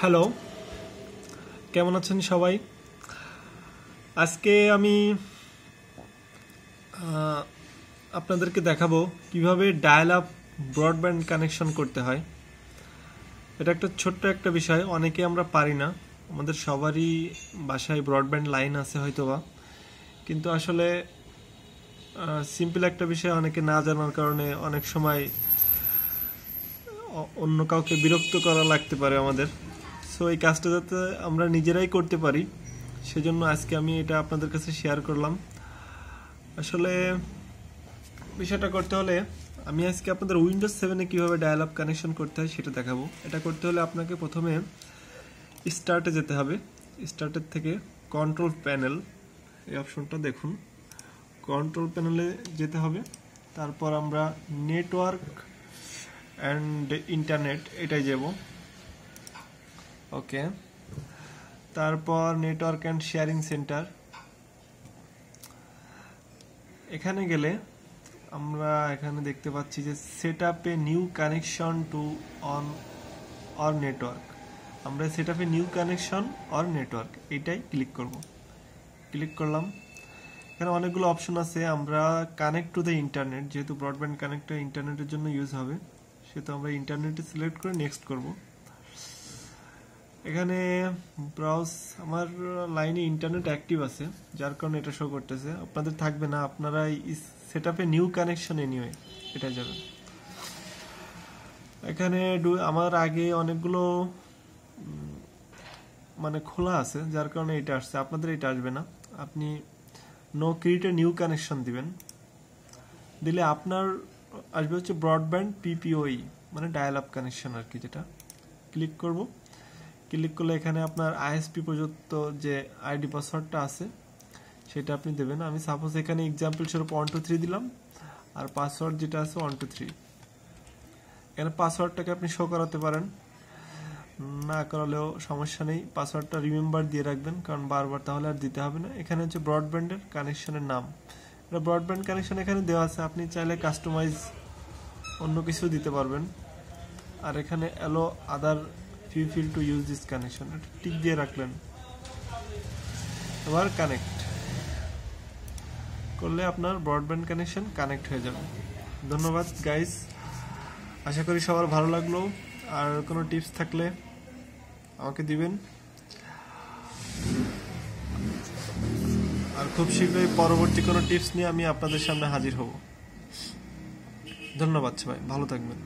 Hello, কেমন আছেন সবাই? আজকে আমি আহ, আপনাদেরকে দেখাবো কিভাবে ডায়াল আপ ব্রডব্যান্ড কানেকশন করতে হয়। এটা একটা ছোট্ট একটা বিষয়, অনেকে আমরা পারি না। আমাদের সবারই বাসায় ব্রডব্যান্ড লাইন আছে হয়তোবা, কিন্তু আসলে সিম্পল একটা বিষয় অনেকে না জানার কারণে অনেক সময় অন্য কাউকে বিরক্ত করা লাগতে পারে আমাদের। সো এই কাজটা যাতে আমরা নিজেরাই করতে পারি, সেজন্য আজকে আমি এটা আপনাদের কাছে শেয়ার করলাম। আসলে বিষয়টা করতে হলে আমি আজকে আপনাদের উইন্ডোজ 7-এ কীভাবে ডায়াল আপ কানেকশন করতে হয় সেটা দেখাবো। এটা করতে হলে আপনাকে প্রথমে স্টার্টে যেতে হবে। স্টার্টের থেকে কন্ট্রোল প্যানেল, এই অপশনটা দেখুন, কন্ট্রোল প্যানেলে যেতে হবে। তারপর আমরা নেটওয়ার্ক অ্যান্ড ইন্টারনেট এটাই যাব। ওকে, তারপর নেটওয়ার্ক অ্যান্ড শেয়ারিং সেন্টার। এখানে গেলে আমরা এখানে দেখতে পাচ্ছি যে set up a new connection to on or network. আমরা set up a new connection or network এইটাই ক্লিক করব। ক্লিক করলাম। এখানে অনেকগুলো অপশন আছে। আমরা কানেক্ট টু দ্য ইন্টারনেট, যেহেতু ব্রডব্যান্ড কানেক্টর ইন্টারনেটের জন্য ইউজ হবে, সেহেতু আমরা ইন্টারনেটে সিলেক্ট করে নেক্সট করব। এখানে ব্রাউজ, আমার লাইনে ইন্টারনেট অ্যাক্টিভ আছে যার কারণে এটা শো করতেছে। আপনাদের থাকবে না, আপনারা সেট আপে নিউ কানেকশন এনিওয়ে এটা যাবেন। এখানে আমার আগে অনেকগুলো মানে খোলা আছে যার কারণে এটা আসছে, আপনাদের এটা আসবে না। আপনি no create a new connection দিবেন, দিলে আপনার আসবে হচ্ছে ব্রডব্যান্ড পিপিওই, মানে ডায়াল আপ কানেকশন আর কি। যেটা ক্লিক করব, ক্লিক করলে এখানে আপনার আইএসপি প্রযুক্ত যে আইডি পাসওয়ার্ডটা আছে সেটা আপনি দেবেন। আমি সাপোজ এখানে এক্সাম্পল স্বরূপ 123 দিলাম, আর পাসওয়ার্ড যেটা আছে 123। এখানে পাসওয়ার্ডটাকে আপনি শো করাতে পারেন, না করালেও সমস্যা নেই। পাসওয়ার্ডটা রিমেম্বার দিয়ে রাখবেন, কারণ বারবার তাহলে আর দিতে হবে না। এখানে হচ্ছে ব্রডব্যান্ডের কানেকশনের নাম, এটা ব্রডব্যান্ড কানেকশন এখানে দেওয়া আছে। আপনি চাইলে কাস্টমাইজ অন্য কিছু দিতে পারবেন। আর এখানে allow other people to use this connection, এটা টিক দিয়ে রাখলেন। এবার কানেক্ট করলে আপনার ব্রডব্যান্ড কানেকশন কানেক্ট হয়ে যাবে। ধন্যবাদ গাইস, আশা করি সবার ভালো লাগলো। আর কোনো টিপস থাকলে আমাকে দিবেন, আর খুব শীঘ্রই পরবর্তী কোনো টিপস নিয়ে আমি আপনাদের সামনে হাজির হব। ধন্যবাদ সবাই, ভালো থাকবেন।